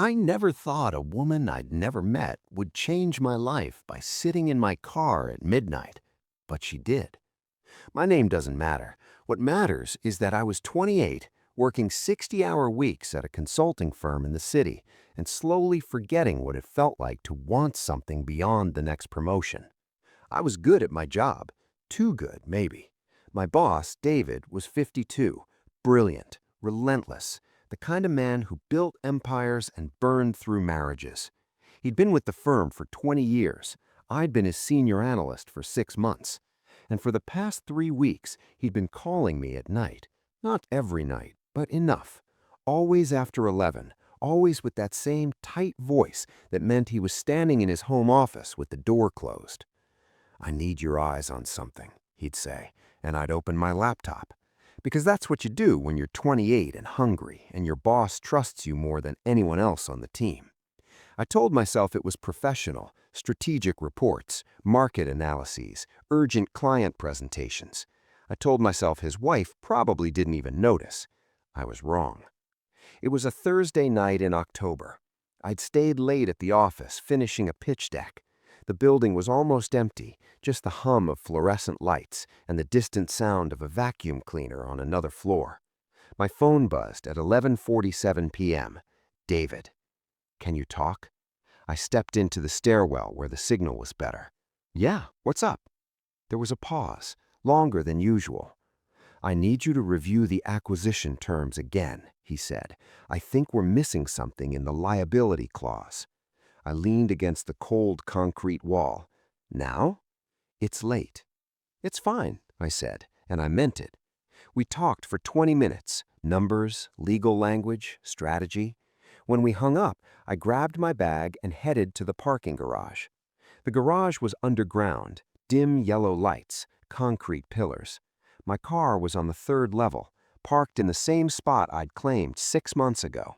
I never thought a woman I'd never met would change my life by sitting in my car at midnight, but she did. My name doesn't matter. What matters is that I was 28, working 60-hour weeks at a consulting firm in the city, and slowly forgetting what it felt like to want something beyond the next promotion. I was good at my job. Too good, maybe. My boss, David, was 52, brilliant, relentless, the kind of man who built empires and burned through marriages. He'd been with the firm for 20 years. I'd been his senior analyst for 6 months. And for the past 3 weeks, he'd been calling me at night. Not every night, but enough. Always after 11, always with that same tight voice that meant he was standing in his home office with the door closed. "I need your eyes on something," he'd say, and I'd open my laptop. Because that's what you do when you're 28 and hungry, and your boss trusts you more than anyone else on the team. I told myself it was professional, strategic reports, market analyses, urgent client presentations. I told myself his wife probably didn't even notice. I was wrong. It was a Thursday night in October. I'd stayed late at the office finishing a pitch deck. The building was almost empty, just the hum of fluorescent lights and the distant sound of a vacuum cleaner on another floor. My phone buzzed at 11:47 p.m. "David, can you talk?" I stepped into the stairwell where the signal was better. "Yeah, what's up?" There was a pause, longer than usual. "I need you to review the acquisition terms again," he said. "I think we're missing something in the liability clause." I leaned against the cold concrete wall. "Now?" "It's late." "It's fine," I said, and I meant it. We talked for 20 minutes, numbers, legal language, strategy. When we hung up, I grabbed my bag and headed to the parking garage. The garage was underground, dim yellow lights, concrete pillars. My car was on the third level, parked in the same spot I'd claimed 6 months ago.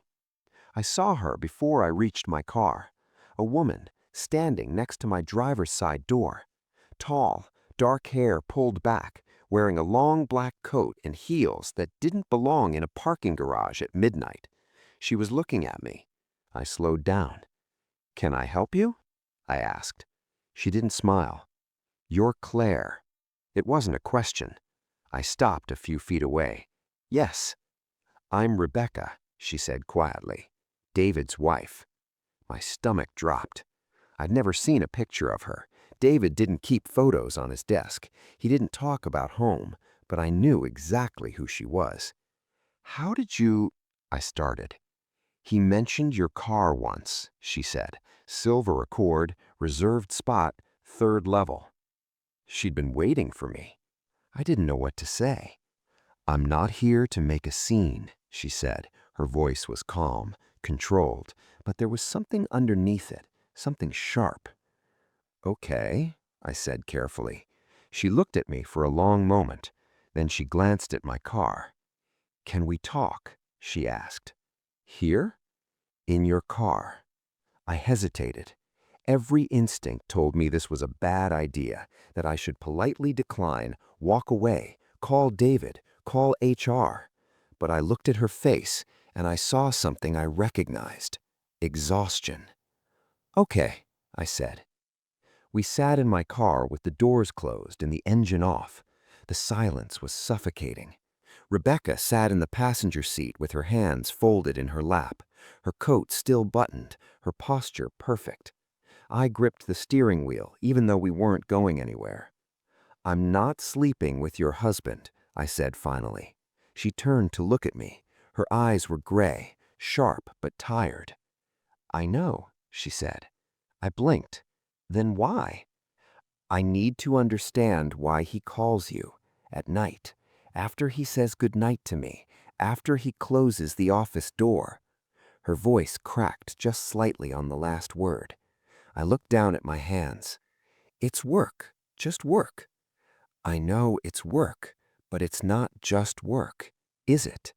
I saw her before I reached my car. A woman, standing next to my driver's side door. Tall, dark hair pulled back, wearing a long black coat and heels that didn't belong in a parking garage at midnight. She was looking at me. I slowed down. "Can I help you?" I asked. She didn't smile. "You're Claire." It wasn't a question. I stopped a few feet away. "Yes." "I'm Rebecca," she said quietly. "David's wife." My stomach dropped. I'd never seen a picture of her. David didn't keep photos on his desk. He didn't talk about home, but I knew exactly who she was. "How did you—" I started. "He mentioned your car once," she said. "Silver Accord, reserved spot, third level." She'd been waiting for me. I didn't know what to say. "I'm not here to make a scene," she said. Her voice was calm, controlled, but there was something underneath it, something sharp. "Okay," I said carefully. She looked at me for a long moment. Then she glanced at my car. "Can we talk?" she asked. "Here?" "In your car." I hesitated. Every instinct told me this was a bad idea, that I should politely decline, walk away, call David, call HR. But I looked at her face, and I saw something I recognized. Exhaustion. "Okay," I said. We sat in my car with the doors closed and the engine off. The silence was suffocating. Rebecca sat in the passenger seat with her hands folded in her lap, her coat still buttoned, her posture perfect. I gripped the steering wheel, even though we weren't going anywhere. "I'm not sleeping with your husband," I said finally. She turned to look at me. Her eyes were gray, sharp but tired. "I know," she said. I blinked. "Then why?" "I need to understand why he calls you at night, after he says goodnight to me, after he closes the office door." Her voice cracked just slightly on the last word. I looked down at my hands. "It's work, just work." "I know it's work, but it's not just work, is it?"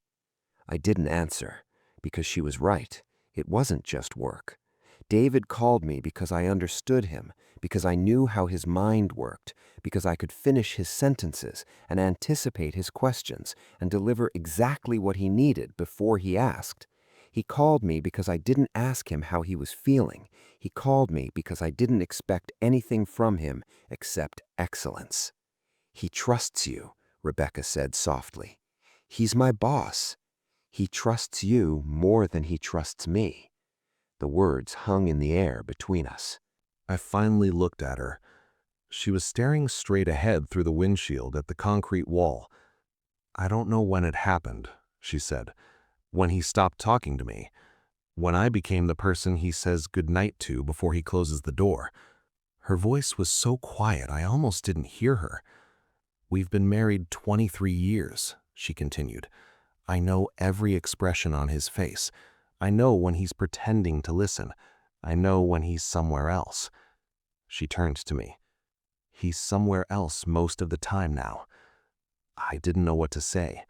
I didn't answer, because she was right. It wasn't just work. David called me because I understood him, because I knew how his mind worked, because I could finish his sentences and anticipate his questions and deliver exactly what he needed before he asked. He called me because I didn't ask him how he was feeling. He called me because I didn't expect anything from him except excellence. He trusts you, Rebecca said softly. He's my boss. He trusts you more than he trusts me. The words hung in the air between us. I finally looked at her. She was staring straight ahead through the windshield at the concrete wall. "I don't know when it happened," she said. "When he stopped talking to me. When I became the person he says goodnight to before he closes the door." Her voice was so quiet I almost didn't hear her. "We've been married 23 years, she continued. "I know every expression on his face. I know when he's pretending to listen. I know when he's somewhere else." She turned to me. "He's somewhere else most of the time now." I didn't know what to say.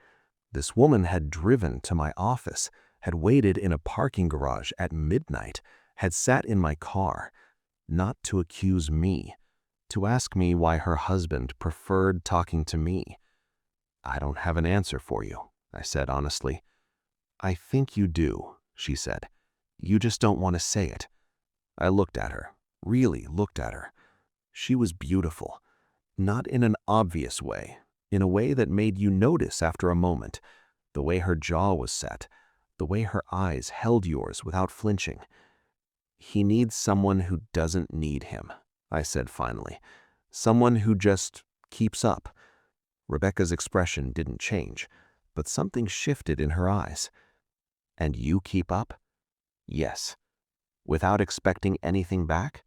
This woman had driven to my office, had waited in a parking garage at midnight, had sat in my car, not to accuse me, to ask me why her husband preferred talking to me. "I don't have an answer for you," I said honestly. "I think you do," she said. "You just don't want to say it." I looked at her, really looked at her. She was beautiful, not in an obvious way, in a way that made you notice after a moment, the way her jaw was set, the way her eyes held yours without flinching. "He needs someone who doesn't need him," I said finally. "Someone who just keeps up." Rebecca's expression didn't change, but something shifted in her eyes. "And you keep up?" "Yes." "Without expecting anything back?"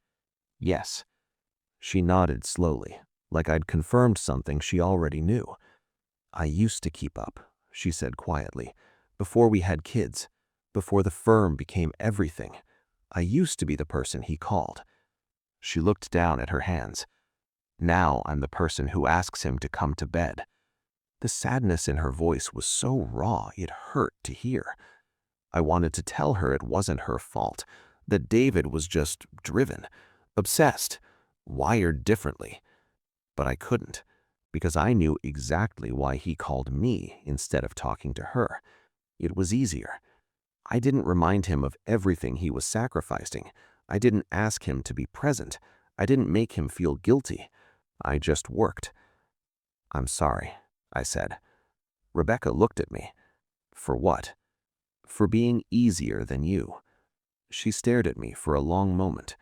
"Yes." She nodded slowly, like I'd confirmed something she already knew. "I used to keep up," she said quietly, "before we had kids, before the firm became everything. I used to be the person he called." She looked down at her hands. "Now I'm the person who asks him to come to bed." The sadness in her voice was so raw it hurt to hear. I wanted to tell her it wasn't her fault, that David was just driven, obsessed, wired differently. But I couldn't, because I knew exactly why he called me instead of talking to her. It was easier. I didn't remind him of everything he was sacrificing. I didn't ask him to be present. I didn't make him feel guilty. I just worked. "I'm sorry," I said. Rebecca looked at me. "For what?" "For being easier than you." She stared at me for a long moment.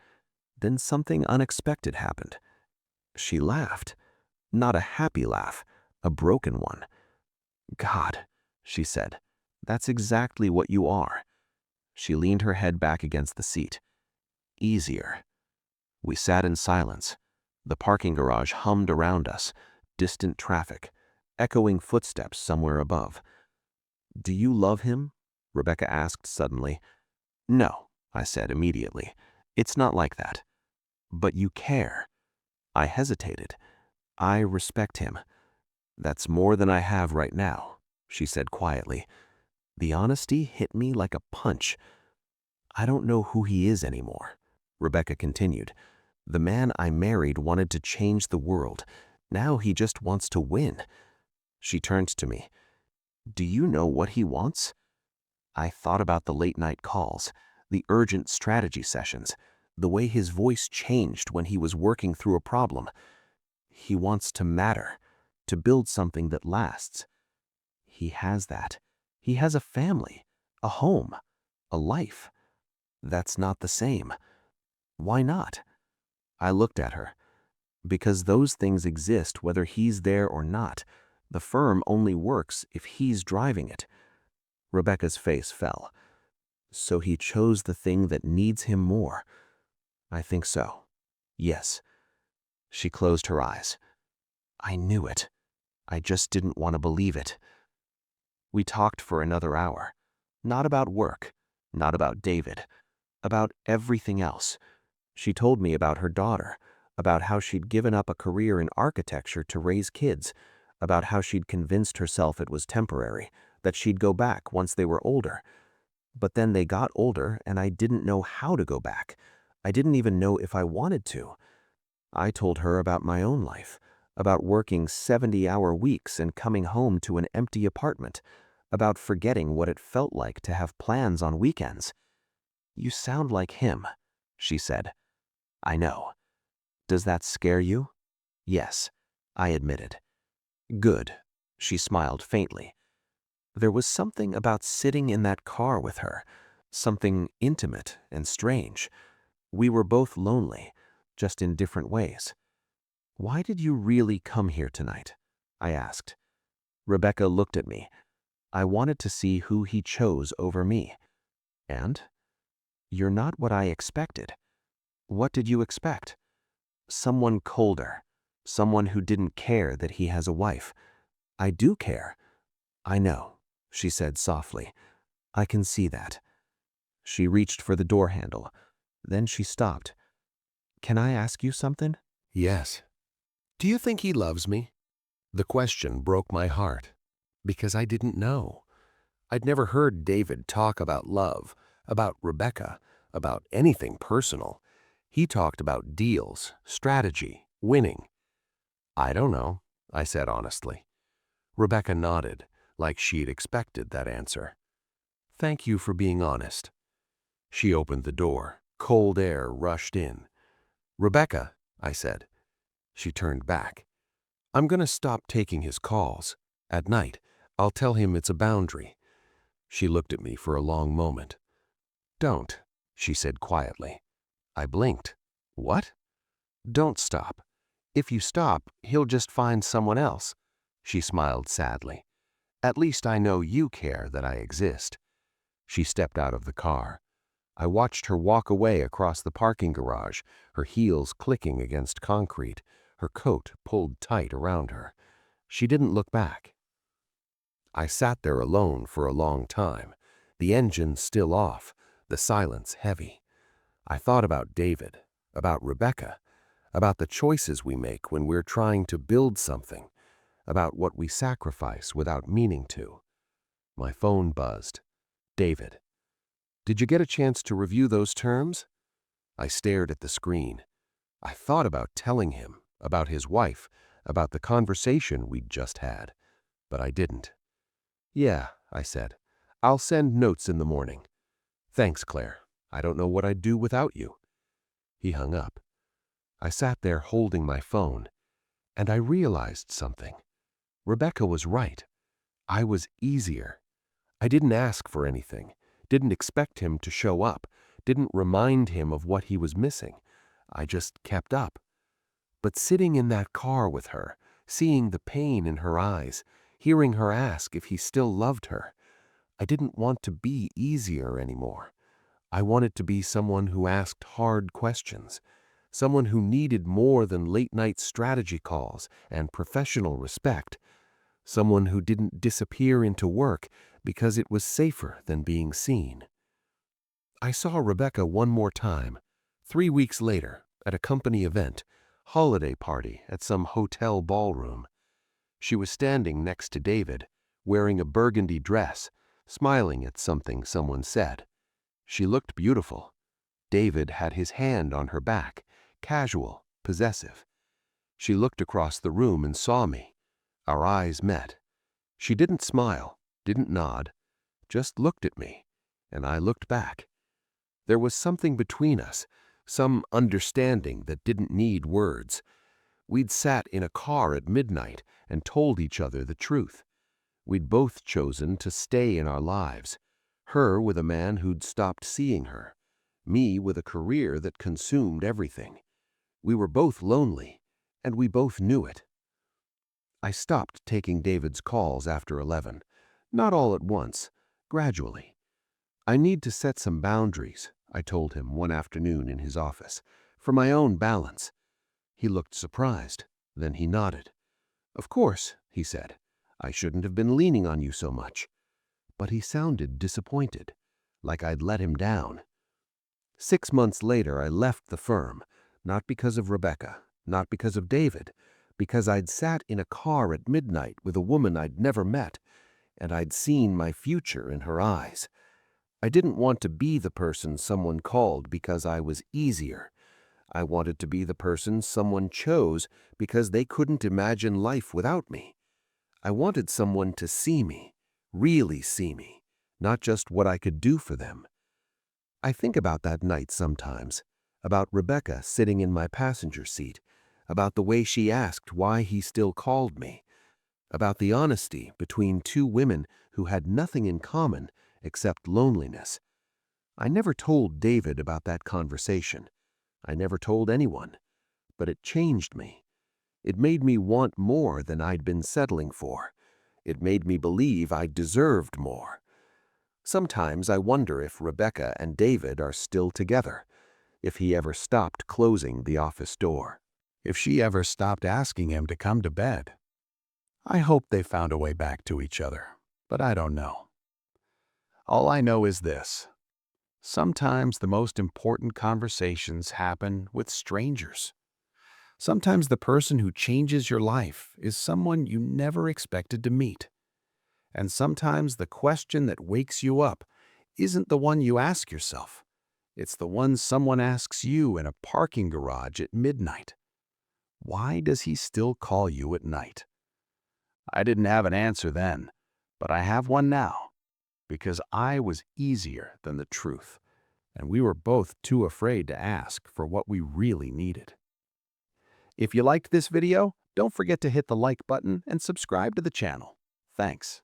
Then something unexpected happened. She laughed. Not a happy laugh, a broken one. "God," she said, "that's exactly what you are." She leaned her head back against the seat. "Easier." We sat in silence. The parking garage hummed around us, distant traffic, echoing footsteps somewhere above. "Do you love him?" Rebecca asked suddenly. "No," I said immediately. "It's not like that." "But you care." I hesitated. "I respect him." "That's more than I have right now," she said quietly. The honesty hit me like a punch. "I don't know who he is anymore," Rebecca continued. "The man I married wanted to change the world. Now he just wants to win." She turned to me. "Do you know what he wants?" I thought about the late-night calls, the urgent strategy sessions, the way his voice changed when he was working through a problem. "He wants to matter, to build something that lasts." "He has that. He has a family, a home, a life." "That's not the same." "Why not?" I looked at her. "Because those things exist whether he's there or not. The firm only works if he's driving it." Rebecca's face fell. "So he chose the thing that needs him more." "I think so. Yes." She closed her eyes. "I knew it. I just didn't want to believe it." We talked for another hour. Not about work, not about David, about everything else. She told me about her daughter, about how she'd given up a career in architecture to raise kids, about how she'd convinced herself it was temporary, that she'd go back once they were older. But then they got older and I didn't know how to go back. I didn't even know if I wanted to. I told her about my own life, about working 70-hour weeks and coming home to an empty apartment, about forgetting what it felt like to have plans on weekends. "You sound like him," she said. "I know. Does that scare you?" "Yes," I admitted. "Good," she smiled faintly. There was something about sitting in that car with her, something intimate and strange. We were both lonely, just in different ways. "Why did you really come here tonight?" I asked. Rebecca looked at me. "I wanted to see who he chose over me." "And?" "You're not what I expected." "What did you expect?" "Someone colder. Someone who didn't care that he has a wife." "I do care." "I know," she said softly. "I can see that." She reached for the door handle. Then she stopped. "Can I ask you something?" Yes. Do you think he loves me? The question broke my heart because I didn't know. I'd never heard David talk about love, about Rebecca, about anything personal. He talked about deals, strategy, winning. I don't know, I said honestly. Rebecca nodded, like she'd expected that answer. Thank you for being honest. She opened the door. Cold air rushed in. Rebecca, I said. She turned back. I'm going to stop taking his calls. At night, I'll tell him it's a boundary. She looked at me for a long moment. Don't, she said quietly. I blinked. What? Don't stop. If you stop, he'll just find someone else. She smiled sadly. At least I know you care that I exist. She stepped out of the car. I watched her walk away across the parking garage, her heels clicking against concrete, her coat pulled tight around her. She didn't look back. I sat there alone for a long time, the engine still off, the silence heavy. I thought about David, about Rebecca, about the choices we make when we're trying to build something, about what we sacrifice without meaning to. My phone buzzed. David. Did you get a chance to review those terms? I stared at the screen. I thought about telling him, about his wife, about the conversation we'd just had, but I didn't. Yeah, I said. I'll send notes in the morning. Thanks, Claire. I don't know what I'd do without you. He hung up. I sat there holding my phone, and I realized something. Rebecca was right. I was easier. I didn't ask for anything, didn't expect him to show up, didn't remind him of what he was missing. I just kept up. But sitting in that car with her, seeing the pain in her eyes, hearing her ask if he still loved her, I didn't want to be easier anymore. I wanted to be someone who asked hard questions, someone who needed more than late-night strategy calls and professional respect, someone who didn't disappear into work because it was safer than being seen. I saw Rebecca one more time, 3 weeks later, at a company event, holiday party at some hotel ballroom. She was standing next to David, wearing a burgundy dress, smiling at something someone said. She looked beautiful. David had his hand on her back, casual, possessive. She looked across the room and saw me. Our eyes met. She didn't smile, didn't nod, just looked at me, and I looked back. There was something between us, some understanding that didn't need words. We'd sat in a car at midnight and told each other the truth. We'd both chosen to stay in our lives, her with a man who'd stopped seeing her, me with a career that consumed everything. We were both lonely, and we both knew it. I stopped taking David's calls after 11, not all at once, gradually. I need to set some boundaries, I told him one afternoon in his office, for my own balance. He looked surprised, then he nodded. Of course, he said. I shouldn't have been leaning on you so much. But he sounded disappointed, like I'd let him down. 6 months later, I left the firm, not because of Rebecca, not because of David, because I'd sat in a car at midnight with a woman I'd never met, and I'd seen my future in her eyes. I didn't want to be the person someone called because I was easier. I wanted to be the person someone chose because they couldn't imagine life without me. I wanted someone to see me, really see me, not just what I could do for them. I think about that night sometimes, about Rebecca sitting in my passenger seat, about the way she asked why he still called me, about the honesty between two women who had nothing in common except loneliness. I never told David about that conversation. I never told anyone, but it changed me. It made me want more than I'd been settling for. It made me believe I deserved more. Sometimes I wonder if Rebecca and David are still together, if he ever stopped closing the office door, if she ever stopped asking him to come to bed. I hope they found a way back to each other, but I don't know. All I know is this: sometimes the most important conversations happen with strangers. Sometimes the person who changes your life is someone you never expected to meet. And sometimes the question that wakes you up isn't the one you ask yourself. It's the one someone asks you in a parking garage at midnight. Why does he still call you at night? I didn't have an answer then, but I have one now, because I was easier than the truth, and we were both too afraid to ask for what we really needed. If you liked this video, don't forget to hit the like button and subscribe to the channel. Thanks.